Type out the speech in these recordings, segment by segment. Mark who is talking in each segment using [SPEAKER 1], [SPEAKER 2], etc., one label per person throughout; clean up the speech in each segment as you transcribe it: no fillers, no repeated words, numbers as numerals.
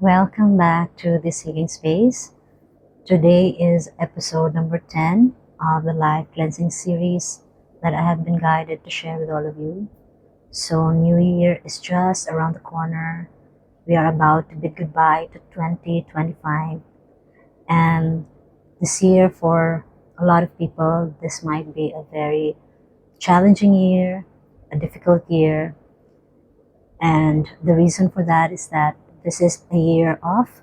[SPEAKER 1] Welcome back to this healing space. Today is episode number 10 of the life cleansing series that I have been guided to share with all of you. So, New Year is just around the corner. We are about to bid goodbye to 2025, and this year, for a lot of people, this might be a very challenging year, a difficult year, and the reason for that is that this is a year of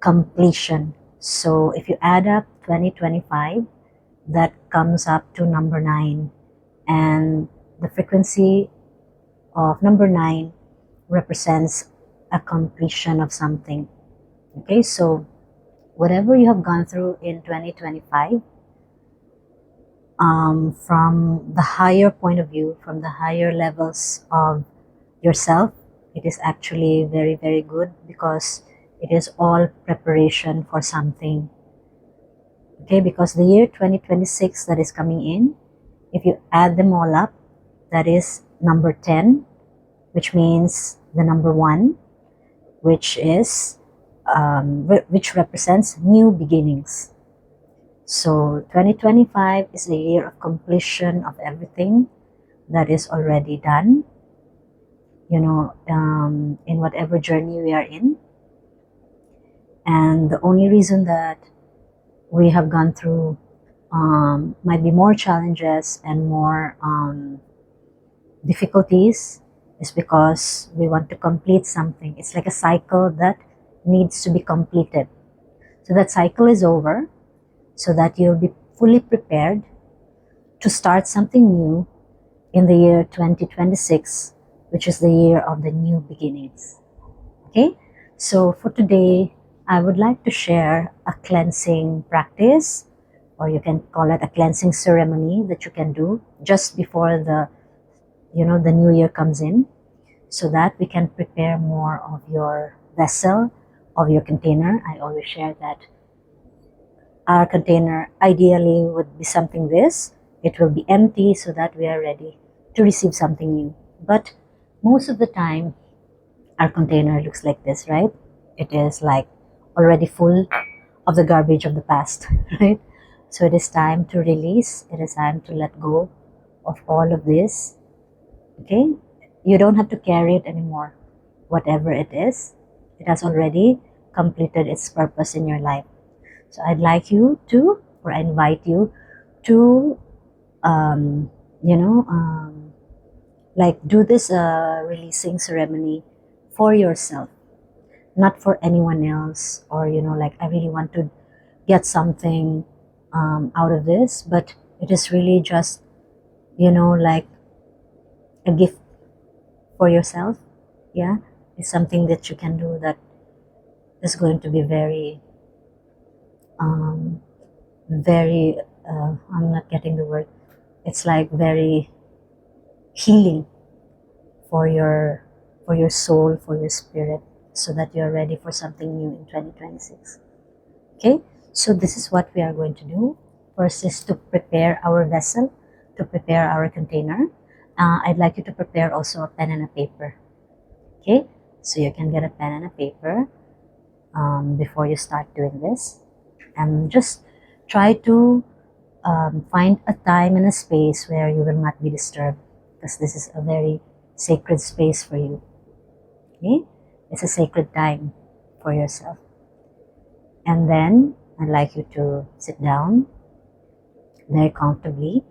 [SPEAKER 1] completion. So if you add up 2025, that comes up to number 9. And the frequency of number 9 represents a completion of something. Okay, so whatever you have gone through in 2025, from the higher point of view, from the higher levels of yourself, it is actually very, very good because it is all preparation for something. Okay, because the year 2026 that is coming in, if you add them all up, that is number 10, which means the number 1, which is which represents new beginnings. So 2025 is a year of completion of everything that is already done, in whatever journey we are in. And the only reason that we have gone through might be more challenges and more difficulties is because we want to complete something. It's like a cycle that needs to be completed. So that cycle is over so that you'll be fully prepared to start something new in the year 2026, which is the year of the new beginnings. Okay, so for today, I would like to share a cleansing practice, or you can call it a cleansing ceremony that you can do just before the new year comes in, so that we can prepare more of your vessel, of your container. I always share that our container ideally would be something this. It will be empty so that we are ready to receive something new. But most of the time, our container looks like this, right? It is like already full of the garbage of the past, right? So it is time to release. It is time to let go of all of this. Okay? You don't have to carry it anymore. Whatever it is, it has already completed its purpose in your life. So I'd like you to, or I invite you to, um, you know, um, do this releasing ceremony for yourself, not for anyone else, or I really want to get something out of this, but it is really just like a gift for yourself. Yeah, it's something that you can do that is going to be very um, very I'm not getting the word. It's like very healing for your soul, for your spirit, so that you're ready for something new in 2026. Okay, so this is what we are going to do. First is to prepare our vessel, to prepare our container. I'd like you to prepare also a pen and a paper. Okay, so you can get a pen and a paper before you start doing this, and just try to find a time and a space where you will not be disturbed, because this is a very sacred space for you. Okay, it's a sacred time for yourself. And then I'd like you to sit down very comfortably.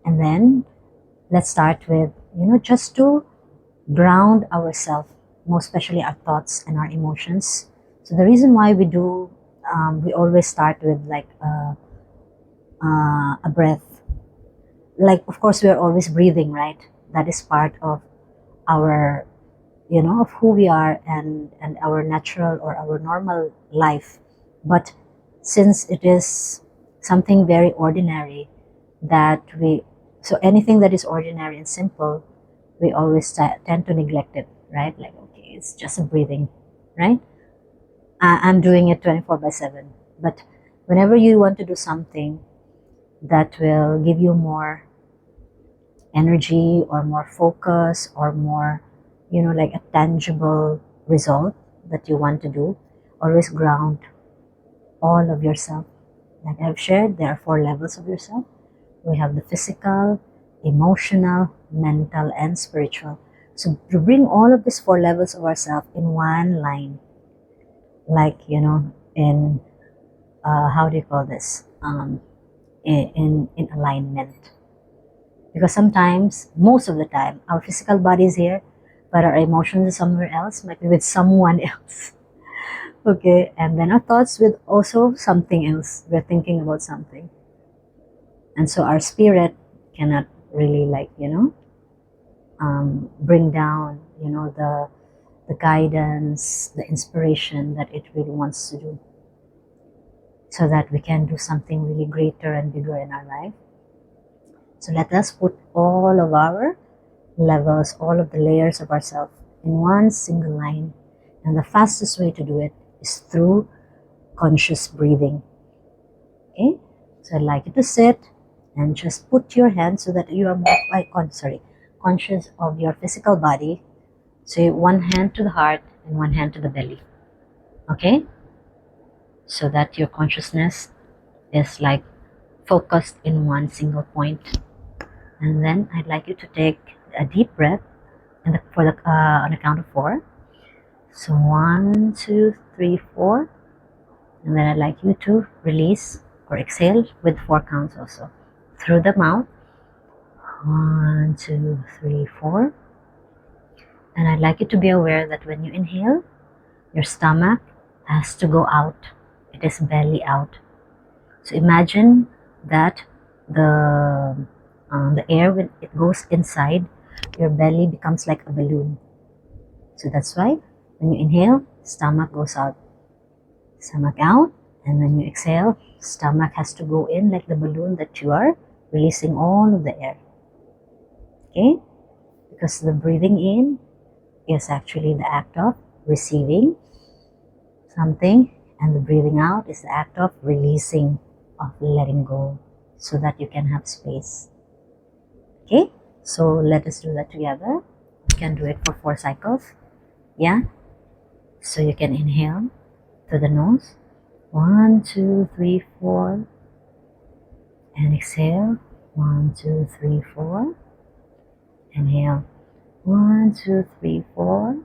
[SPEAKER 1] And then let's start with, just to ground ourselves, most especially our thoughts and our emotions. So the reason why we always start with like a breath. Like, of course, we are always breathing, right? That is part of our, of who we are, and our natural or our normal life. But since it is something very ordinary that so anything that is ordinary and simple, we always tend to neglect it, right? Like, okay, it's just a breathing, right? I'm doing it 24/7. But whenever you want to do something that will give you more energy or more focus or more, like a tangible result, that you want to do, always ground all of yourself. Like I've shared, there are 4 levels of yourself. We have the physical, emotional, mental, and spiritual. So to bring all of these 4 levels of ourselves in one line, like, in, how do you call this? In alignment. Because sometimes, most of the time, our physical body is here, but our emotions are somewhere else, might be with someone else. Okay, and then our thoughts with also something else. We're thinking about something. And so our spirit cannot really, like, bring down, the guidance, the inspiration that it really wants to do, so that we can do something really greater and bigger in our life. So let us put all of our levels, all of the layers of ourselves in one single line. And the fastest way to do it is through conscious breathing. Okay? So I'd like you to sit and just put your hands so that you are more conscious of your physical body. So one hand to the heart and one hand to the belly. Okay? So that your consciousness is like focused in one single point. And then I'd like you to take a deep breath on the count of 4. So 1, 2, 3, 4. And then I'd like you to release or exhale with 4 counts also. Through the mouth. 1, 2, 3, 4. And I'd like you to be aware that when you inhale, your stomach has to go out. It is belly out. So imagine that the air, when it goes inside, your belly becomes like a balloon. So that's why when you inhale, stomach goes out. Stomach out. And when you exhale, stomach has to go in like the balloon that you are releasing all of the air. Okay? Because the breathing in is actually the act of receiving something, and the breathing out is the act of releasing, of letting go, so that you can have space. Okay? So let us do that together. You can do it for 4 cycles. Yeah? So you can inhale through the nose. 1, 2, 3, 4. And exhale. 1, 2, 3, 4. Inhale. 1, 2, 3, 4.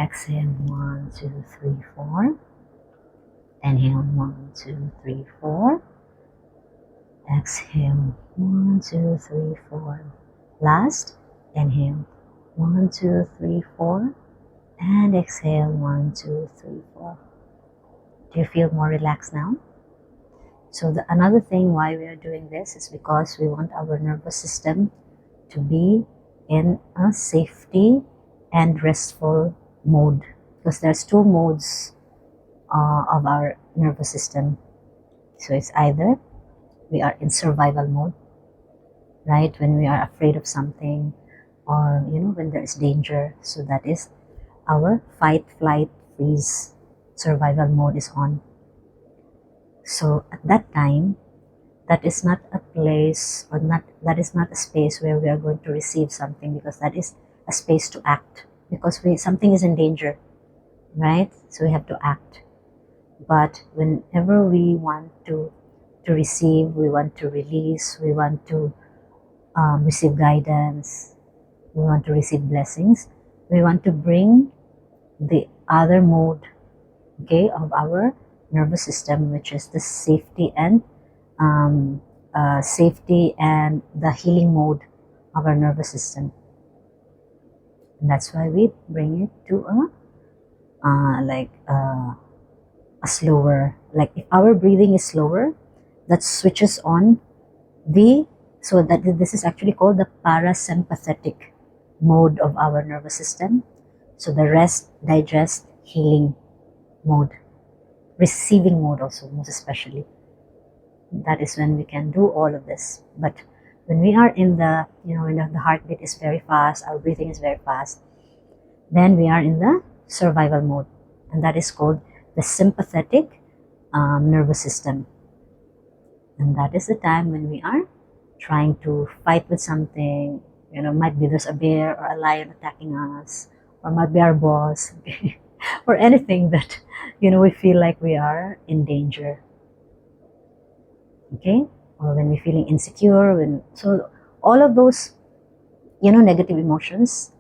[SPEAKER 1] Exhale. 1, 2, 3, 4. Inhale. 1, 2, 3, 4. Exhale. 1, 2, 3, 4. Last. Inhale. 1, 2, 3, 4. And exhale. 1, 2, 3, 4. Do you feel more relaxed now? So another thing why we are doing this is because we want our nervous system to be in a safety and restful mode. Because there's 2 modes of our nervous system. So it's either we are in survival mode, right? When we are afraid of something, or when there is danger. So that is our fight, flight, freeze. Survival mode is on. So at that time, that is not a place, or that is not a space where we are going to receive something, because that is a space to act, because something is in danger, right? So we have to act. But whenever we want to receive, we want to release, we want to receive guidance, we want to receive blessings, we want to bring the other mode, okay, of our nervous system, which is the safety and the healing mode of our nervous system. And that's why we bring it to a slower, like if our breathing is slower, that switches on so that this is actually called the parasympathetic mode of our nervous system. So the rest, digest, healing mode, receiving mode also, most especially. That is when we can do all of this. But when we are in when the heartbeat is very fast, our breathing is very fast, then we are in the survival mode, and that is called the sympathetic nervous system. And that is the time when we are trying to fight with something. Might be there's a bear or a lion attacking us, or might be our boss. or anything that, we feel like we are in danger. Okay? Or when we're feeling insecure, so all of those, negative emotions,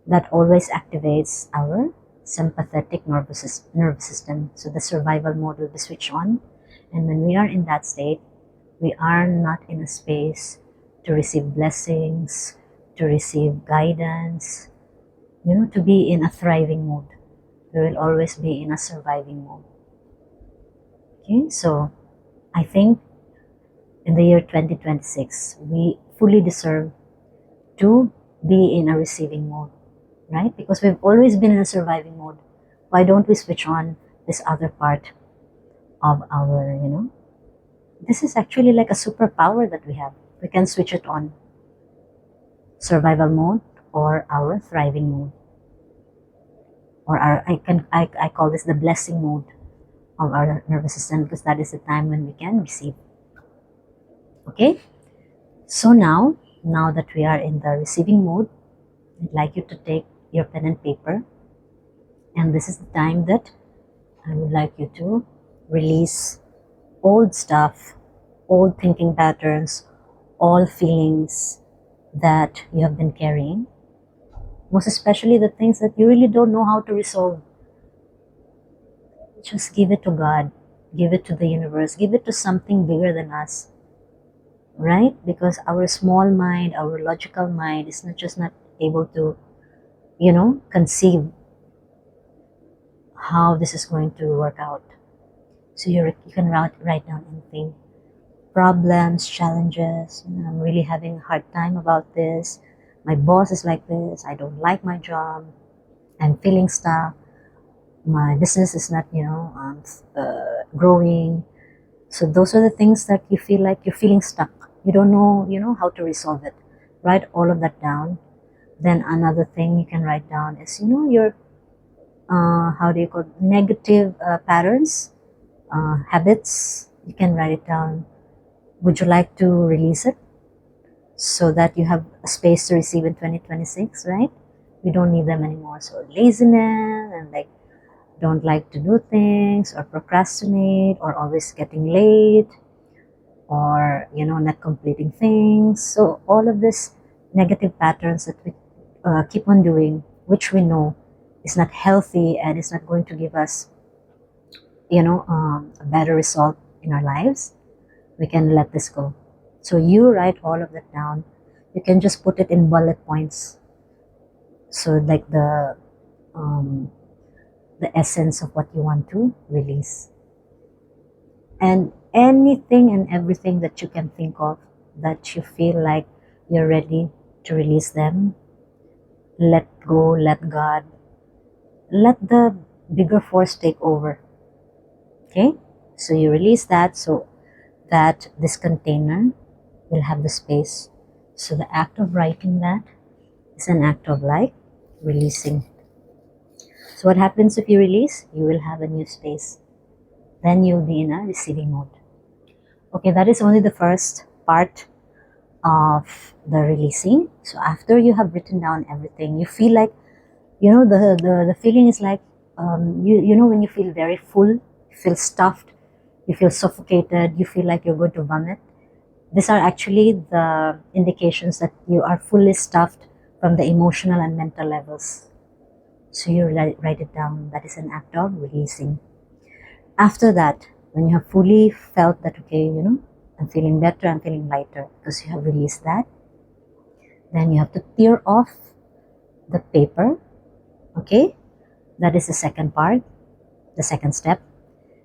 [SPEAKER 1] that always activates our sympathetic nervous system. So the survival mode will be switched on. And when we are in that state, we are not in a space to receive blessings, to receive guidance, to be in a thriving mode. We will always be in a surviving mode. Okay, so I think in the year 2026, we fully deserve to be in a receiving mode, right? Because we've always been in a surviving mode. Why don't we switch on this other part of our, this is actually like a superpower that we have. We can switch it on. Survival mode or our thriving mode. Or I call this the blessing mode of our nervous system, because that is the time when we can receive. Okay? So now that we are in the receiving mode, I'd like you to take your pen and paper, and this is the time that I would like you to release old stuff, old thinking patterns, all feelings that you have been carrying, most especially the things that you really don't know how to resolve. Just give it to God, give it to the universe, give it to something bigger than us, right? Because our small mind, our logical mind is not able to, conceive how this is going to work out. So you can write down anything, problems, challenges. I'm really having a hard time about this. My boss is like this. I don't like my job. I'm feeling stuck. My business is not, growing. So those are the things that you feel like you're feeling stuck. You don't know, how to resolve it. Write all of that down. Then another thing you can write down is, your how do you call it? Negative patterns, habits. You can write it down. Would you like to release it so that you have a space to receive in 2026, right? We don't need them anymore. So laziness and like don't like to do things or procrastinate or always getting late or not completing things. So all of these negative patterns that we keep on doing, which we know is not healthy and is not going to give us a better result in our lives, we can let this go. So you write all of that down. You can just put it in bullet points, so like the essence of what you want to release. And anything and everything that you can think of that you feel like you're ready to release them, let go, let God, let the bigger force take over. Okay? So you release that so that this container will have the space. So the act of writing that is an act of like releasing. So what happens if you release? You will have a new space. Then you'll be in a receiving mode. Okay, that is only the first part of the releasing. So after you have written down everything, you feel like, the feeling is like, when you feel very full, you feel stuffed, you feel suffocated, you feel like you're going to vomit. These are actually the indications that you are fully stuffed from the emotional and mental levels. So you write it down. That is an act of releasing. After that, when you have fully felt that, okay, I'm feeling better, I'm feeling lighter, because you have released that, then you have to tear off the paper. Okay, that is the second part, the second step.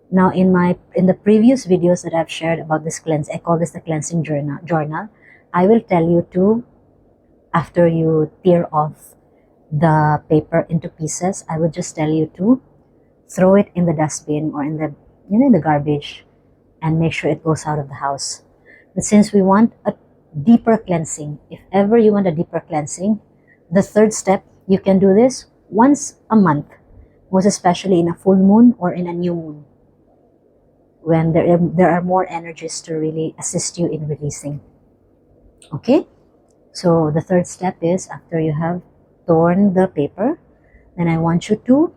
[SPEAKER 1] Now in the previous videos that I've shared about this cleanse, I call this the cleansing journal. I will tell you to, after you tear off the paper into pieces, I will just tell you to throw it in the dustbin or in the in the garbage and make sure it goes out of the house. But since we want a deeper cleansing, if ever you want a deeper cleansing, the third step, you can do this once a month, most especially in a full moon or in a new moon, when there are more energies to really assist you in releasing. Okay, so the third step is, after you have torn the paper, then I want you to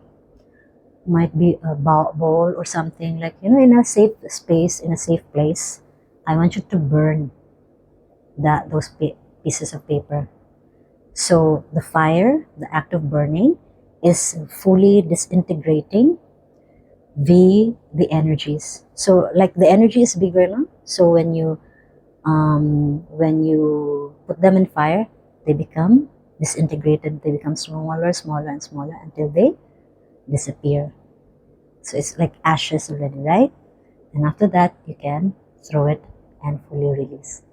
[SPEAKER 1] might be a bowl or something, like, you know, in a safe space, in a safe place. I want you to burn those pieces of paper. So the fire, the act of burning, is fully disintegrating the energies. So like the energy is bigger, no? So when you put them in fire, they become disintegrated. They become smaller, smaller, and smaller until they disappear. So it's like ashes already, right? And after that, you can throw it and fully release.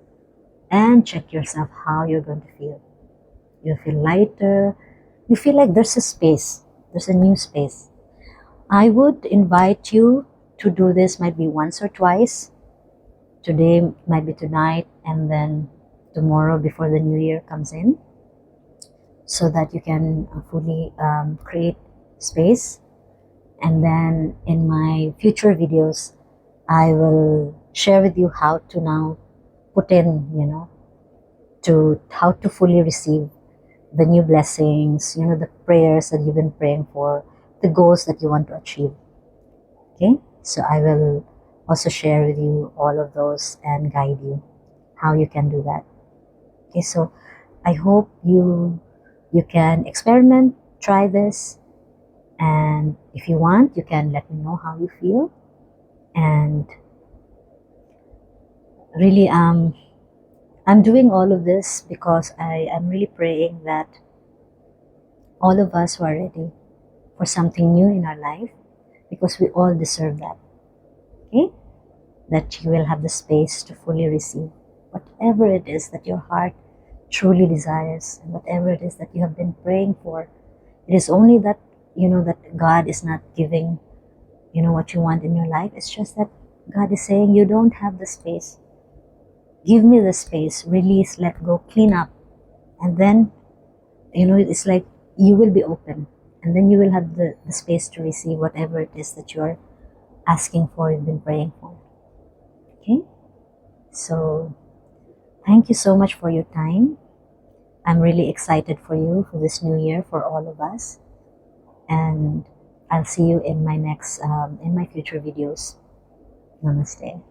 [SPEAKER 1] And check yourself how you're going to feel. You feel lighter. You feel like there's a space. There's a new space. I would invite you to do this, might be once or twice. Today might be tonight, and then tomorrow before the new year comes in, so that you can fully create space. And then in my future videos, I will share with you how to now put in, you know, to how to fully receive the new blessings, you know, the prayers that you've been praying for, the goals that you want to achieve. Okay, so I will also share with you all of those and guide you how you can do that. Okay, so I hope you can experiment, try this, and if you want, you can let me know how you feel. And really, I'm doing all of this because I am really praying that all of us who are ready for something new in our life, because we all deserve that. Okay, that you will have the space to fully receive whatever it is that your heart truly desires, and whatever it is that you have been praying for. It is only that, you know, that God is not giving, you know, what you want in your life. It's just that God is saying, you don't have the space. Give me the space, release, let go, clean up. And then, you know, it's like you will be open. And then you will have the space to receive whatever it is that you're asking for, you've been praying for. Okay? So, thank you so much for your time. I'm really excited for you for this new year, for all of us. And I'll see you in my next, in my future videos. Namaste.